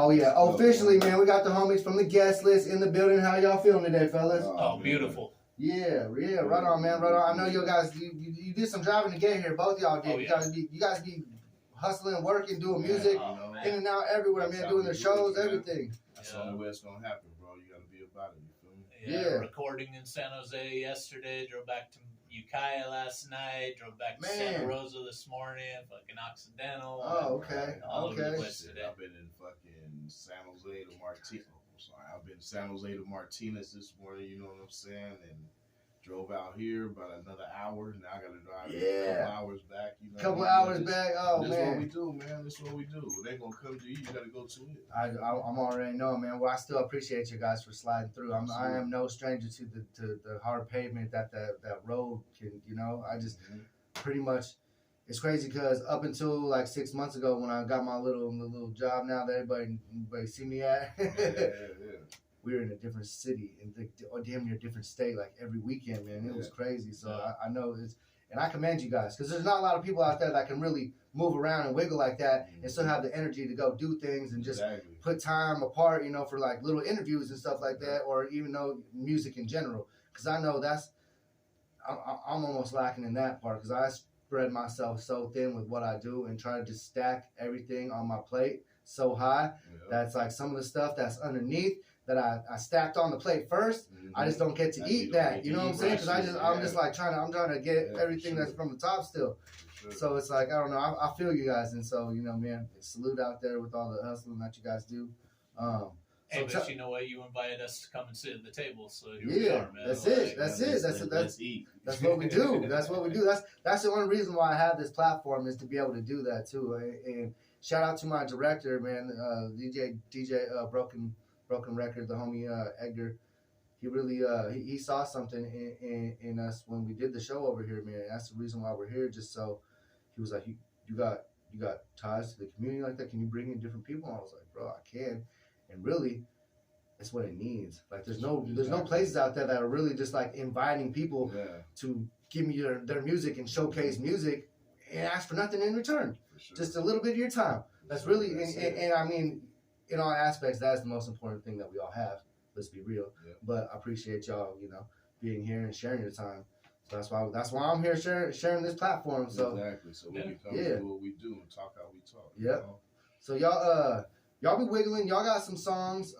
Oh yeah, officially, man. We got the homies from the guest list in the building. How y'all feeling today, fellas? Oh, beautiful. Yeah, right on, man. Right on. I know you guys. You did some driving to get here. Both of y'all did. Oh, yeah. You guys be hustling, working, doing music, in and out everywhere, man. Doing the shows, everything. That's the only way it's gonna happen, bro. You gotta be about it. You feel me? Yeah. Recording in San Jose yesterday. Drove back to Ukiah last night. Drove back to Santa Rosa this morning. Fucking Occidental. Oh, okay. All over the place today. I've been in fucking San Jose to Martinez. I've been San Jose to Martinez this morning. You know what I'm saying? And drove out here about another hour. Now I got to drive a couple hours back. You know, couple hours back. Oh, man. That's what we do, man. That's what we do. They gonna come to you. You got to go to it. I'm already knowing, man. Well, I still appreciate you guys for sliding through. I am no stranger to the hard pavement that road can. You know, I just pretty much. It's crazy because up until like 6 months ago when I got my little job now that everybody see me at, we were in a different city or damn near a different state like every weekend, man. It was crazy. So I know it's, and I commend you guys because there's not a lot of people out there that can really move around and wiggle like that and still have the energy to go do things and just put time apart, you know, for like little interviews and stuff like that, or even though music in general. Because I know I'm almost lacking in that part because I spread myself so thin with what I do and try to just stack everything on my plate so high that's like some of the stuff that's underneath that I stacked on the plate first. I just don't get to eat that. You know what I'm saying? Because I'm just like I'm trying to get everything that's from the top still. So it's like I don't know. I feel you guys, and so you know, man, salute out there with all the hustling that you guys do. Hey, but you know what? You invited us to come and sit at the table, so here we are, man. That's it. Let's eat. That's what we do. That's what we do. That's the only reason why I have this platform is to be able to do that too. And shout out to my director, man, DJ Broken Record, the homie Edgar. He really he saw something in us when we did the show over here, man. That's the reason why we're here. Just so he was like, you got ties to the community like that? Can you bring in different people? And I was like, bro, I can. And really, it's what it needs. Like, there's no places out there that are really just like inviting people to give me their music and showcase music and ask for nothing in return. Just a little bit of your time. That's really, and I mean, in all aspects, that's the most important thing that we all have. Let's be real. But I appreciate y'all, you know, being here and sharing your time. So that's why I'm here sharing this platform. So exactly. So we can come do what we do and talk how we talk. Yeah. You know? So y'all be wiggling. Y'all got some songs.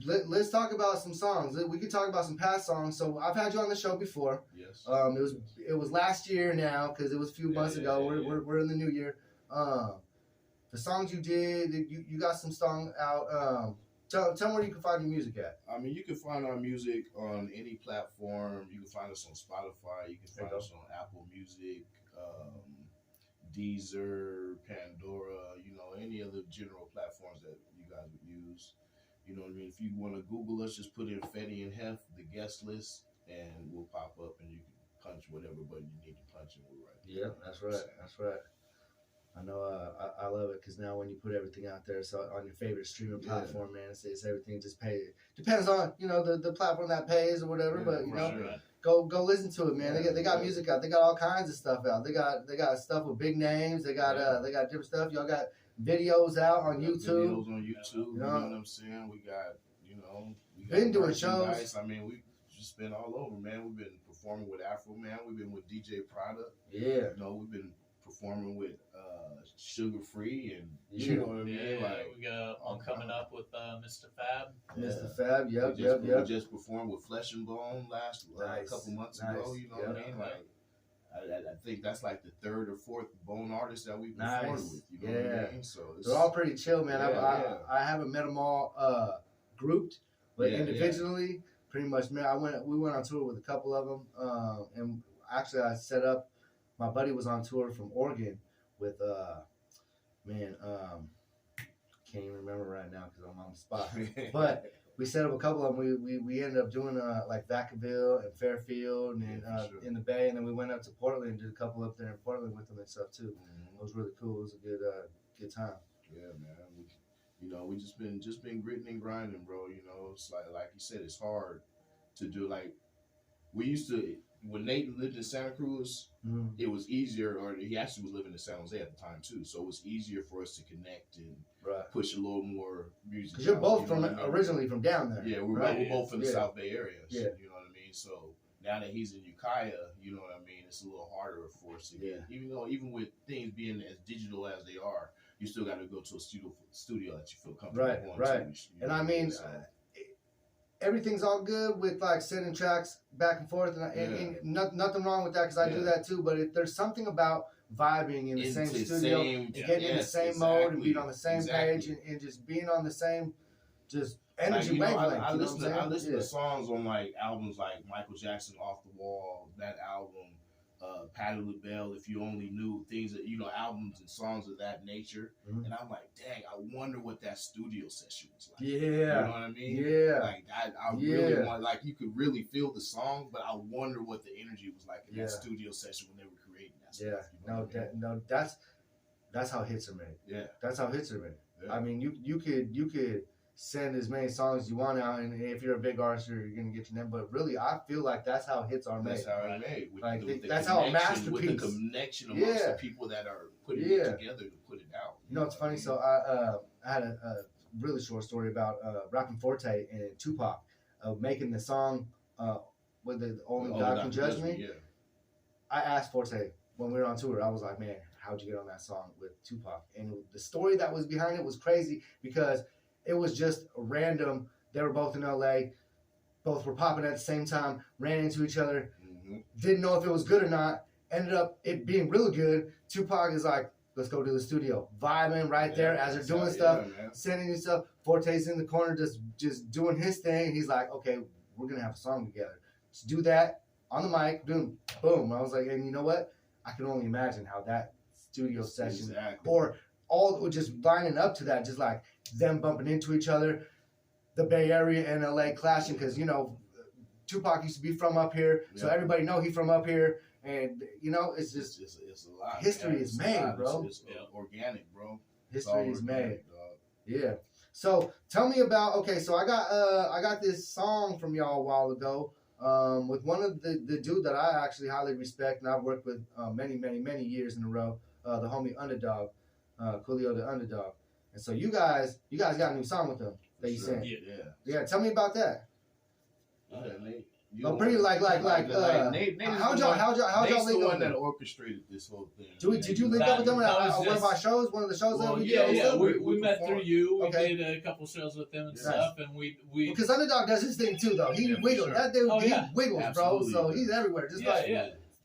Let's talk about some songs. We could talk about some past songs. So I've had you on the show before. Yes. It was last year now because it was a few months ago. We're in the new year. The songs you did, you got some song out. Tell me where you can find your music at. I mean, you can find our music on any platform. You can find us on Spotify. You can find us on Apple Music, Deezer, Pandora, you know, any other general platforms that you guys would use. You know what I mean? If you want to Google us, just put in Feddi and Hef, the guest list, and we'll pop up and you can punch whatever button you need to punch and we're right there. Yeah, that's right. That's right. I know I love it because now when you put everything out there, so on your favorite streaming platform, man, it's everything just pays. Depends on, you know, the platform that pays or whatever, but, you know, go listen to it, man. They got music out. They got all kinds of stuff out. They got stuff with big names. They got different stuff. Y'all got videos out on YouTube. Videos on YouTube, you know what I'm saying? We got, you know, been doing shows. I mean, we've just been all over, man. We've been performing with Afro Man. We've been with DJ Prada. Yeah. You know, we've been performing with Sugar Free and you know what I mean? Like, we got one coming up with Mr. Fab. Mr. Fab, yep. We just performed with Flesh and Bone a couple months ago, you know what I mean? Like, I think that's like the third or fourth Bone artist that we've performed with, you know what I mean? So they're all pretty chill, man. I haven't met them all grouped, but individually, pretty much, man. We went on tour with a couple of them, and actually I set up. My buddy was on tour from Oregon with, can't even remember right now because I'm on the spot. But we set up a couple of them. We ended up doing like Vacaville and Fairfield and in the Bay, and then we went up to Portland and did a couple up there in Portland with them and stuff too. It was really cool. It was a good time. Yeah, man. We just been gritting and grinding, bro. You know, it's like you said, it's hard to do. Like we used to. when Nate lived in Santa Cruz, it was easier, or he actually was living in San Jose at the time too, so it was easier for us to connect and push a little more music. Because you're both originally from down there. Yeah, we're both in the South Bay area. So, you know what I mean? So now that he's in Ukiah, you know what I mean, it's a little harder for us to get, even with things being as digital as they are, you still got to go to a studio that you feel comfortable going to. And I mean, everything's all good with like sending tracks back and forth, and nothing wrong with that because I do that too. But there's something about vibing in the same studio, and getting in the same mode, and being on the same page, and just being on the same energy wavelength. I listen to songs on like albums like Michael Jackson, Off the Wall, that album. Patti LaBelle, If You Only Knew, things that, albums and songs of that nature. And I'm like, dang, I wonder what that studio session was like. Yeah. You know what I mean? Yeah. Like, I really want, like, you could really feel the song, but I wonder what the energy was like in that studio session when they were creating that stuff. That's how hits are made. Yeah. That's how hits are made. Yeah. I mean, you could send as many songs as you want out, and if you're a big artist, you're gonna get your name. But really, I feel like that's how hits are made. That's how it's made. That's how a masterpiece. With the connection amongst the people that are putting it together to put it out. You know, it's funny. So I had a really short story about Rappin' Forte and Tupac making the song with the Only God Can Judge Me. Yeah. I asked Forte when we were on tour. I was like, man, how'd you get on that song with Tupac? And the story that was behind it was crazy because it was just random. They were both in LA. Both were popping at the same time. Ran into each other. Didn't know if it was good or not. Ended up it being really good. Tupac is like, let's go to the studio. Vibing right there as they're doing stuff. Sending you stuff. Forte's in the corner just doing his thing. And he's like, okay, we're going to have a song together. Let's do that on the mic. Boom. I was like, and you know what? I can only imagine how that studio session or all just lining up to that, just like them bumping into each other, the Bay Area and LA clashing, because Tupac used to be from up here, so everybody know he from up here, and it's just it's a lot. History is made, bro. It's organic, bro. History is made. Yeah. So tell me about so I got this song from y'all a while ago. With one of the dude that I actually highly respect and I've worked with many years in a row, the homie Underdog. Coolio the Underdog, and so you guys got a new song with them that you sent. Yeah. Tell me about that. Pretty like Nate, how'd y'all link the up one that orchestrated this whole thing. Did you link up with them at one of our shows? One of the shows that we did? Yeah, we met through you. We did a couple shows with them and stuff, and we because Underdog does his thing too, though. He wiggles. That dude, he wiggles, absolutely, bro. So he's everywhere, just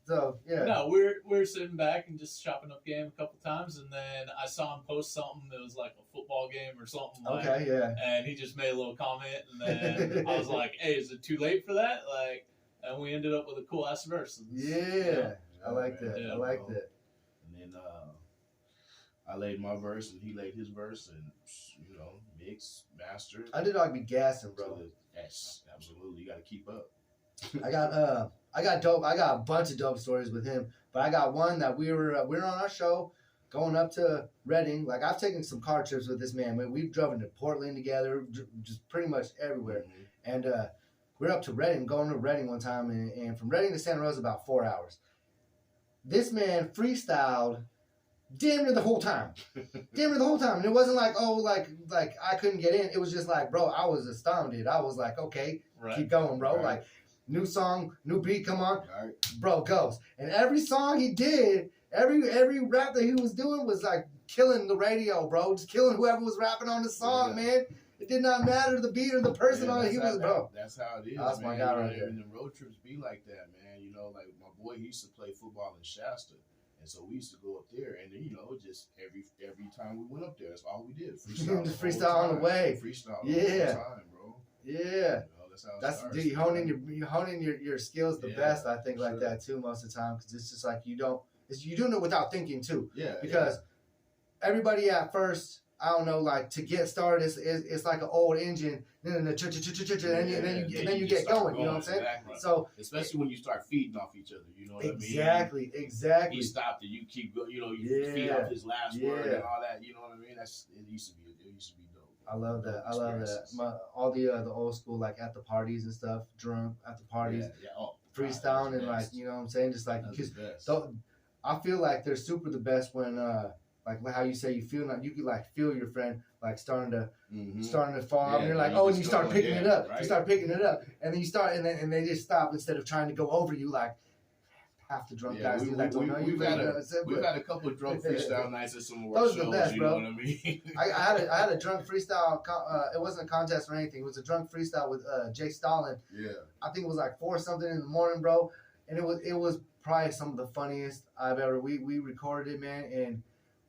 So No, we're sitting back and just chopping up game a couple times, and then I saw him post something that was like a football game or something. And he just made a little comment, and then I was like, "Hey, is it too late for that?" Like, and we ended up with a cool ass verse. I like that. I like that. And then I laid my verse, and he laid his verse, and mix, master. Underdog be gassing, bro. Yes, absolutely. You got to keep up. I got a bunch of dope stories with him, but I got one that we were on our show going up to Reading. Like, I've taken some car trips with this man. We've driven to Portland together, just pretty much everywhere. And we're up to Reading, going to Reading one time, and from Reading to Santa Rosa about 4 hours. This man freestyled damn near the whole time. And it wasn't like, like I couldn't get in. It was just like, bro, I was astounded. I was like, okay, keep going, bro. Right. Like, new song, new beat, come on. Bro, goes. And every song he did, every rap that he was doing was like killing the radio, bro. Just killing whoever was rapping on the song, man. It did not matter the beat or the person on it. He was, bro. That's how it is, that's man. My guy right there. And the road trips be like that, man. Like my boy, he used to play football in Shasta. And so we used to go up there, and then, just every time we went up there, that's all we did. Freestyle. Just freestyle on the way. Freestyle the whole time, bro. Yeah. That's how dude, you honing your skills the best, I think, like that too most of the time, because it's just like you're doing it without thinking too. Yeah. Because everybody at first, I don't know, like to get started, it's like an old engine, and then you get going. You know what I'm saying? Exactly. So especially when you start feeding off each other, you know what I mean? Exactly. He stopped and you keep going. You feed off his last word and all that. You know what I mean? It used to be dope. I love that. All the old school, like at the parties and stuff, drunk at the parties. freestyling and like, you know what I'm saying? Just like, because I feel like they're super the best when, like how you say you feel, you can like feel your friend like starting to fall, and you're like, oh, and you start picking it up. Right? You start picking it up, and then you start, and they just stop instead of trying to go over you like half the drunk guys do. Like, we've had a couple of drunk freestyle nights at some of our shows. Those are the best, bro. You know what I mean? I had a drunk freestyle. It wasn't a contest or anything. It was a drunk freestyle with Jay Stalin. Yeah. I think it was like 4 something in the morning, bro, and it was probably some of the funniest I've ever. We recorded it, man, and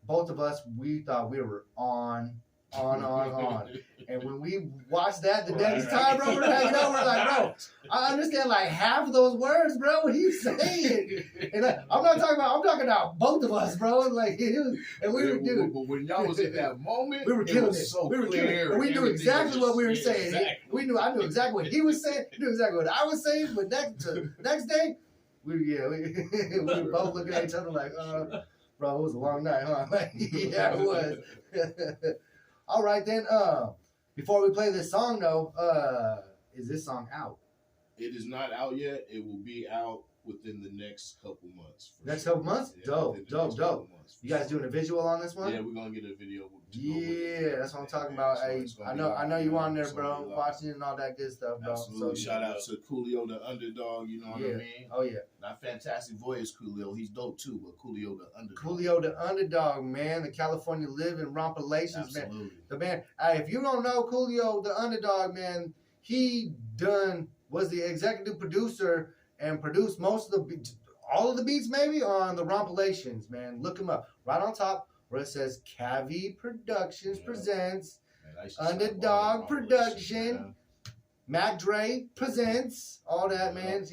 both of us, we thought we were on. And when we watched that the next time, bro, we're hanging out, we're like, bro, I understand like half of those words, bro. What are you saying? And I'm talking about both of us, bro. Like, and we were, dude. But when y'all was in that moment, we were killing it. So we were clear. Killing it. And we knew exactly what we were saying. Exactly. I knew exactly what he was saying. He knew exactly what I was saying. But next day, we were both looking at each other like, bro, it was a long night, huh? Like, yeah, it was. All right, then. Before we play this song, though, is this song out? It is not out yet. It will be out within the next couple months. Couple months? Yeah, dope. You guys doing a visual on this one? Yeah, we're gonna get a video. Yeah, that's what I'm talking about. Hey, I know you on there, bro, watching and all that good stuff, bro. Absolutely. So shout out to Coolio the Underdog. You know what I mean? Oh yeah. Not fantastic voice, Coolio. He's dope too, but Coolio the Underdog. Coolio the Underdog, man. The California living rompilations, man. The man. Hey, if you don't know Coolio the Underdog, man, he was the executive producer and produced all of the beats maybe on the rompilations, man. Look him up. Right on top where it says Cavi Productions presents, Underdog Production, Mac Dre presents, all that, man.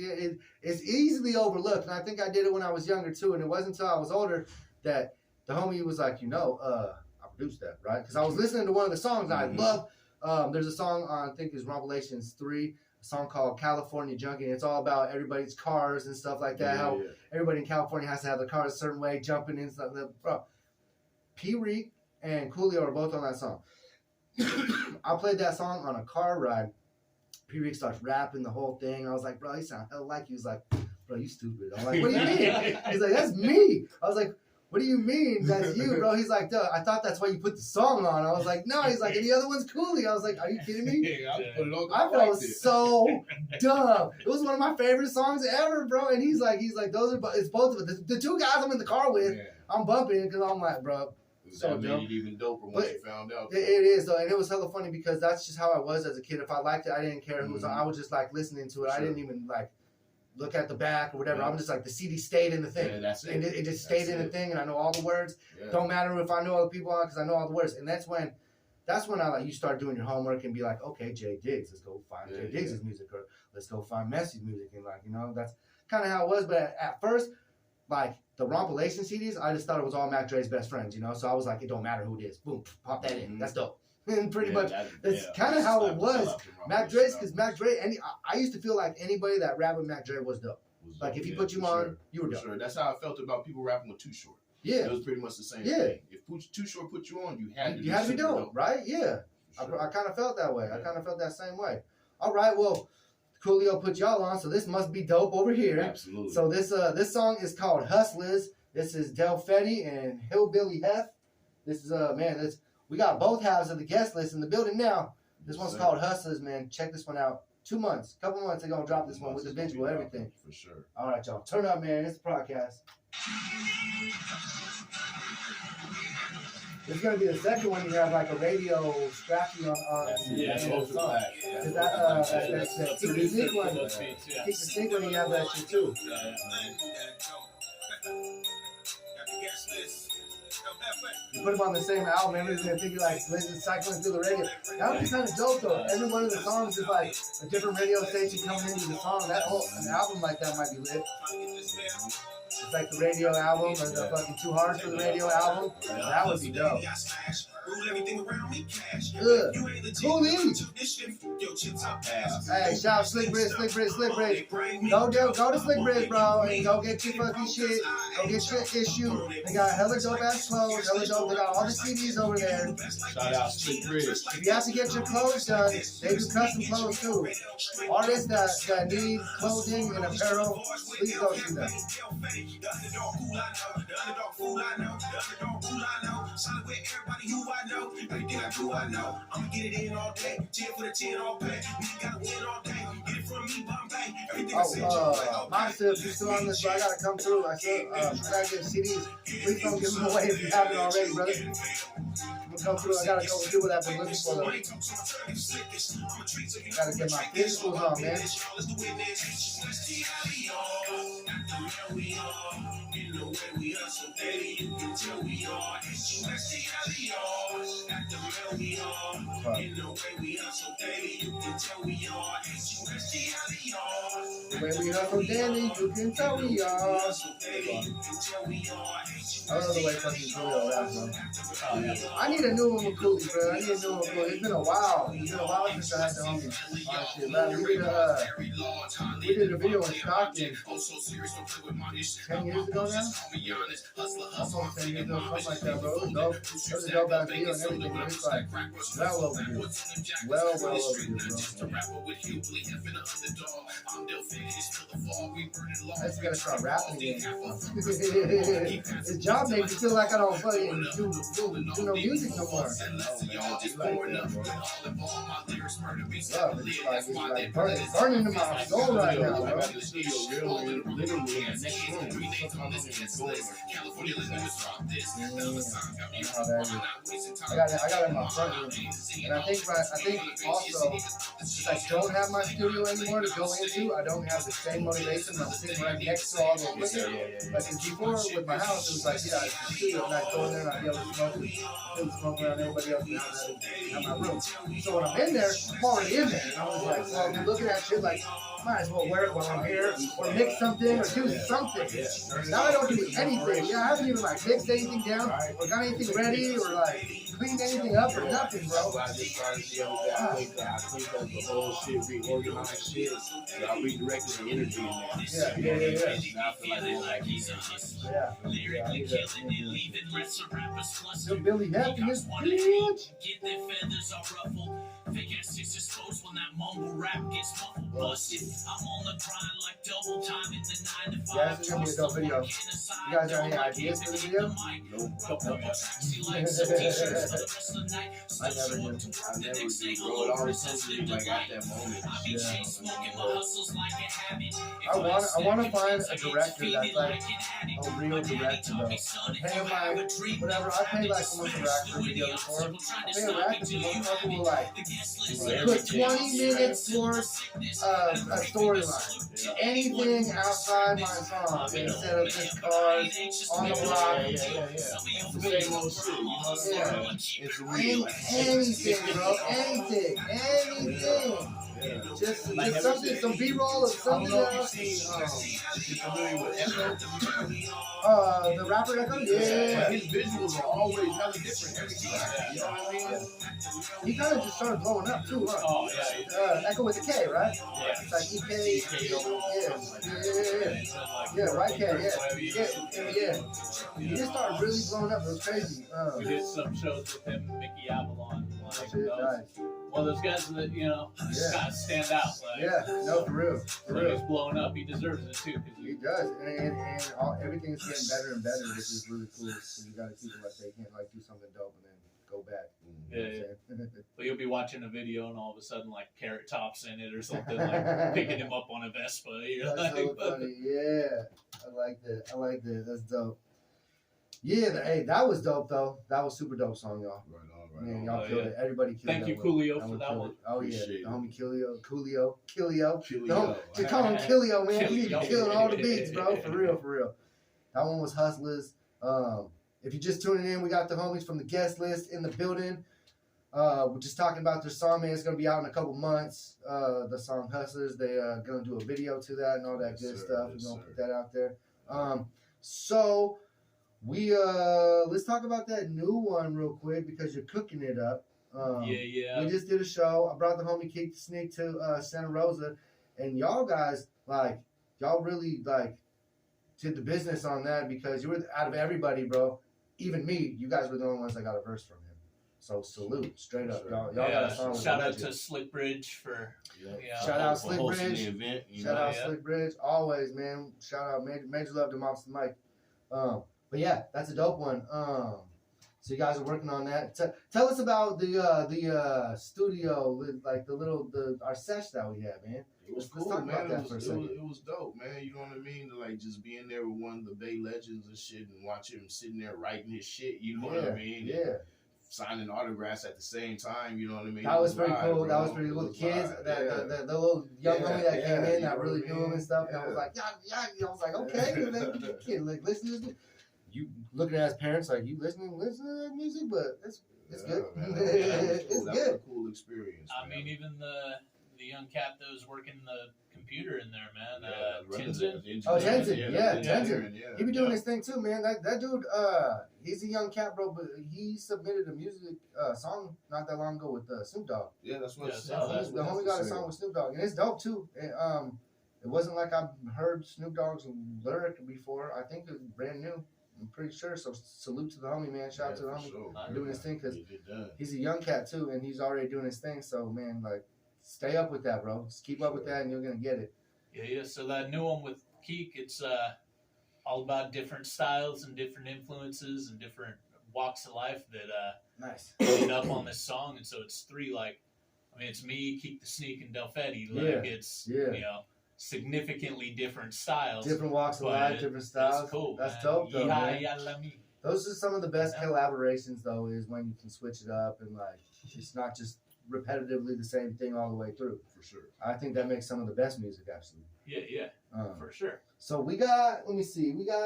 It's easily overlooked, and I think I did it when I was younger too, and it wasn't until I was older that the homie was like, I produced that, right? Because I was listening to one of the songs I love. There's a song on, I think it's Rompilations 3, a song called California Junkie. It's all about everybody's cars and stuff like that. How everybody in California has to have their cars a certain way, jumping in stuff. Bro, P-Reek and Coolio are both on that song. I played that song on a car ride. P-Reek starts rapping the whole thing. I was like, bro, he sound hell like you. He was like, bro, you stupid. I'm like, what do you mean? He's like, that's me. I was like, what do you mean that's you, bro? He's like, duh, I thought that's why you put the song on. I was like, no. He's like, and the other one's Coolio. I was like, are you kidding me? I felt so dumb. It was one of my favorite songs ever, bro. And he's like, it's both of us. The two guys I'm in the car with, I'm bumping because I'm like, bro. So that made it even doper once you found out. It is though, and it was hella funny because that's just how I was as a kid. If I liked it, I didn't care who was on. I was just like listening to it. Sure. I didn't even like look at the back or whatever. I'm just like the CD stayed in the thing. Yeah, that's it. And it just stayed in the thing, and I know all the words. Yeah. Don't matter if I know other people on because I know all the words. And that's when I like you start doing your homework and be like, okay, Jay Diggs, let's go find Jay Diggs' music, or let's go find Messi's music, and like that's kind of how it was. But at first, like the Rompilation CDs, I just thought it was all Mac Dre's best friends, So I was like, it don't matter who it is. Boom, pop that in. That's dope. And pretty much, that's kind of how it was. Mac Dre's, because Mac Dre, I used to feel like anybody that rapped with Mac Dre was dope. Like if he put you on, you were dope. Sure. That's how I felt about people rapping with Too Short. Yeah. It was pretty much the same thing. If Too Short put you on, you had to be dope, right? Yeah. Sure. I kind of felt that way. Yeah. I kind of felt that same way. All right, well, Coolio put y'all on, so this must be dope over here. Absolutely. So this song is called Hustlers. This is Dell Feddi and Billy Hef. This is we got both halves of the guest list in the building now. This one's called Hustlers, man. Check this one out. 2 months, couple months, they're gonna drop this one with the visual, everything. For sure. All right, y'all. Turn up, man. It's the Prodkast. It's gonna be the second one. You have like a radio scratching on. That's also that. Is that keep the sync one? Keep the sync one. You have that shit too. You put them on the same album, everybody's gonna think you're like cycling through the radio. That would be kind of dope though. Every one of the songs is like a different radio station coming into the song. An album like that might be lit. It's like the radio album or the fucking Too Hard for the Radio album. That would be dope. Cool. Hey, shout Slick Bridge. Go to Slick Bridge, bro, and go get your fucking shit. Go get your issue. They got hella dope ass clothes, hella dope. They got all the CDs over there. Shout out Slick Bridge. If you have to get your clothes done, they do custom clothes too. Artists that need clothing and apparel, please go see them. I'ma get it in all day. 10 for the 10 all pay. We gotta win all day. Get it from me, Bombay. Monster, if you're still on this, bro, I gotta come through. I gotta get CDs. Please don't give them away if you haven't already, brother. I'm gonna come through. I gotta go do what I've been looking for. Gotta get my physicals on, man. The way we hustle daily, you can tell we are. I love the way fucking Coolio raps, bro. Oh, yeah. I need a new one with Cooley, bro. It's been a while. Since I had the homies. Honestly, man. We did a video in Stockton 10 years ago now. Almost 10 years ago, something like that, bro. It was dope. It was a dope ass video and everything, but it's like well overdue. Well overdue, bro. I just gotta start rapping again. This job makes me feel like I don't fucking do no music no more. It's like burning in my soul right now, bro. I got it in my front room, and I think also since I don't have my studio anymore to go into, I don't have the same motivation. I'm sitting right next to all the equipment. Like before with my house, it was like, yeah, it's the studio, and I go in there and I be able to smoke around everybody else in my room. So when I'm in there, I'm already in there, and I was like, well, I'm looking at shit like, might as well wear it while I'm here, or mix something, or do something. Now I don't do anything. Yeah, I haven't even like mixed anything down, or got anything ready, or like cleaned anything up, or nothing, bro. I just started the other day. I cleaned up the whole shit, reorganized shit. So I redirected the energy in there. Yeah. Now I feel like going back in there. Yo, Billy Hef in this bitch. Get their feathers all ruffled. Fake ass six exposed when that mumble rap gets muffled. Busted. I'm on the grind like double time in the 9 to 5. Yeah, this is gonna be a dope video. You guys have any ideas for the video? Nope. I never did. Bro, it always comes to me like at that moment. I want to find a director that's like a real director, though. Pay him like whatever. I paid like someone to react for a video before. I pay a react to motherfucker will like put 20 minutes worth of a storyline. Anything outside my song instead of just cars on the block. It's the same old shit, you know what I'm saying? It's real. Anything, bro. Anything. Just something, some B-roll or something else. The rapper Echo? Yeah. His visuals are always hella different every time. You know what I mean? He kind of just started blowing up too, huh? Oh, yeah. Echo with a K, right? Yeah. It's like EK. Yeah, right K, yeah. He just started really blowing up. It was crazy. We did some shows with him and Mickey Avalon. Nice. One of those guys that, just kind of stand out. Like, yeah, no, for real. He's blowing up. He deserves it, too. He does. And everything's getting better and better, which is really cool. So you got to keep it like they can't, like, do something dope and then go back. Yeah. But you'll be watching a video and all of a sudden, like, Carrot Top's in it or something, like, picking him up on a Vespa. That's so funny. Yeah. I like that. That's dope. Yeah, hey, that was dope, though. That was super dope song, y'all. Right on. Man, y'all killed it. Everybody killed it. Thank you, Coolio, for that one. Oh, yeah. Appreciate The homie Coolio. Coolio. Call him Coolio, man. He killing all the beats, bro. For real. That one was Hustlers. If you're just tuning in, we got the homies from the guest list in the building. We're just talking about their song, man. It's going to be out in a couple months. The song Hustlers. They're going to do a video to that and all that good stuff. We're going to put that out there. So... let's talk about that new one real quick because you're cooking it up. We just did a show. I brought the homie Keek the Sneak to Santa Rosa, and y'all guys y'all really did the business on that because you were out of everybody, bro. Even me, you guys were the only ones that got a verse from him. So salute, straight up, y'all got a song. Shout out to Slick Bridge for shout out Slick Bridge. Event, shout out Slick Bridge, always, man. Shout out major love to Mops and Mike. But yeah, that's a dope one. So you guys are working on that. Tell us about the studio, our sesh that we had, man. It was cool, man. It was dope, man. You know what I mean? Just being there with one of the Bay legends and shit, and watch him sitting there writing his shit. You know what I mean? Yeah. Signing autographs at the same time. You know what I mean? That was pretty cool. That was pretty cool. The kids, the little young homie that came in that really knew him and stuff. And I was like, yeah. I was like, okay, kid, listen to this. You looking at his parents you listening to that music, but it's good. It's good. That was a cool experience. I mean, even the young cat that was working the computer in there, man. Tenzin. Tenzin. He be doing his thing too, man. That dude, he's a young cat, bro, but he submitted a music song not that long ago with Snoop Dogg. Yeah, that's what the homie got a song with Snoop Dogg, and it's dope too. It wasn't like I've heard Snoop Dogg's lyric before. I think it's brand new. I'm pretty sure. So salute to the homie, man. Shout out to the homie doing his thing because he's a young cat too, and he's already doing his thing. So man, stay up with that, bro. Just keep up with that, and you're gonna get it. Yeah. So that new one with Keek, it's all about different styles and different influences and different walks of life that ended up on this song. And so it's three it's me, Keek the Sneak, and Dell Feddi. It's significantly different styles. Different walks of life, different styles. That's cool. That's dope, though, man. Those are some of the best collaborations, though, is when you can switch it up and, it's not just repetitively the same thing all the way through. For sure. I think that makes some of the best music, actually. Yeah. For sure. So we got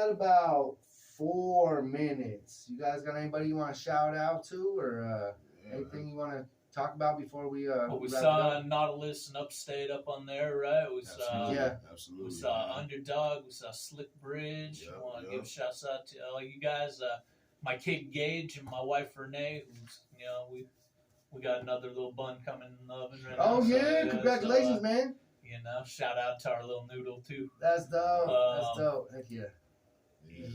about 4 minutes. You guys got anybody you want to shout out to or anything you want to talk about before we we saw Nautilus and Upstate up on there, right? We absolutely. We saw Underdog, we saw Slick Bridge. I want to give shouts out to all you guys, my kid Gage and my wife Renee, who's we got another little bun coming in the oven right now. Yeah, congratulations, man. Shout out to our little noodle too. That's dope. Heck yeah.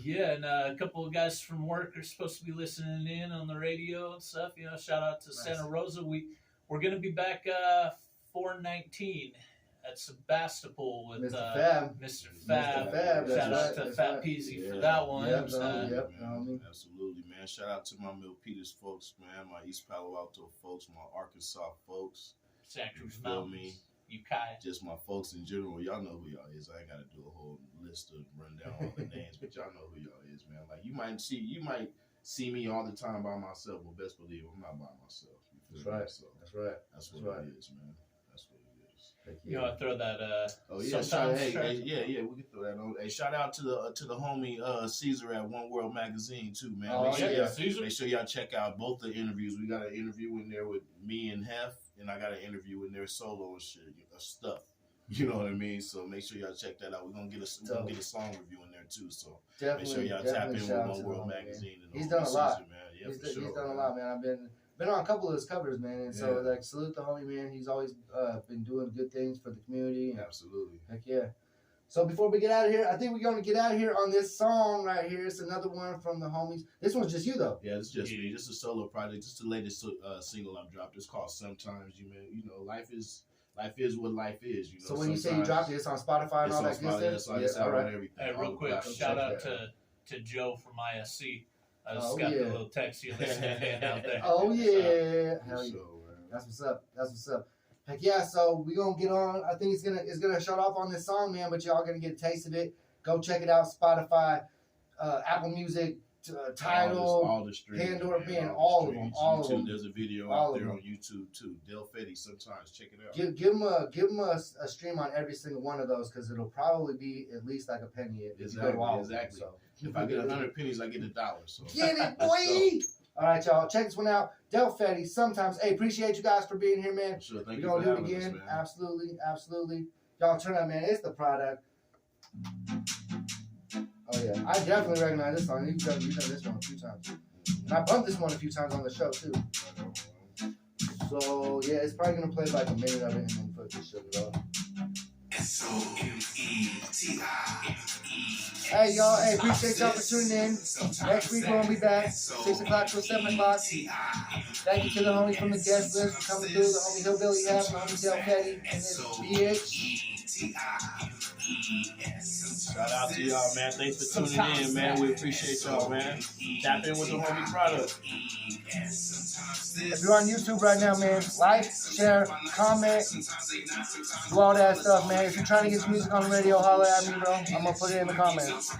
Yeah, and a couple of guys from work are supposed to be listening in on the radio and stuff. Shout out to Santa Rosa. We're gonna be back 4/19 at Sebastopol with Mr. Fab. Mr. Fab. Shout out to Fat Peasy for that one. Yep. Absolutely, man. Shout out to my Milpitas folks, man. My East Palo Alto folks, my Arkansas folks. Santa Cruz Mountains. Ukiah. Just my folks in general. Y'all know who y'all is. I ain't got to do a whole list of run down all the names, but y'all know who y'all is, man. You might see me all the time by myself, but best believe I'm not by myself. That's right. So that's right. That's what it is, man. That's what it is. You want to throw that? We can throw that on. Hey, shout out to the homie Caesar at One World Magazine too, man. Caesar. Make sure y'all check out both the interviews. We got an interview in there with me and Hef, and I got an interview in there solo and shit, stuff. You know what I mean? So make sure y'all check that out. We're gonna get a song review in there too. So make sure y'all tap in with One World Magazine. He's done a lot, man. Yeah, he's done a lot, man. I've been on a couple of his covers, man, and so salute the homie, man. He's always been doing good things for the community. Absolutely. Heck yeah. So before we get out of here, I think we're gonna get out of here on this song right here. It's another one from the homies. This one's just you though. Yeah, it's just me. This is a solo project. It's the latest single I've dropped. It's called Sometimes. Life is what life is. So when you say you dropped it, it's on Spotify and all that good stuff. It's all right. Everything. Hey, real quick, shout out to Joe from ISC. I just got the little text you listening in out there. Oh yeah, hell yeah. That's what's up. Heck yeah, so we gonna get on. I think it's gonna shut off on this song, man, but y'all gonna get a taste of it. Go check it out, Spotify, Apple Music, Tidal, all the streams, Pandora, man, all of them. YouTube, there's a video out there on YouTube too. Dell Feddi, Sometimes check it out. Give them a stream on every single one of those because it'll probably be at least like a penny. Exactly. So if I get 100 pennies, I get $1. So get it, boy. All right, y'all. Check this one out. Dell Feddi, Sometimes. Hey, appreciate you guys for being here, man. Sure, thank you. We're going to do it again. Absolutely. Y'all turn up, man. It's the product. Oh, yeah. I definitely recognize this song. You've done this one a few times. And I bumped this one a few times on the show, too. So yeah, it's probably gonna play like a minute of it and then fucking shut it off. Hey y'all, hey, appreciate y'all for tuning in. Next week we're gonna be back, 6 o'clock till 7 o'clock. Thank you to the homies from the guest list for coming through, the homie Billy Hef, the homie Dell Feddi, and this bitch. Shout out to y'all, man. Thanks for tuning in, man. We appreciate y'all, man. Tap in with the homie product. If you're on YouTube right now, man, like, share, comment, do all that stuff, man. If you're trying to get some music on the radio, holler at me, bro. I'm gonna put it in the comments.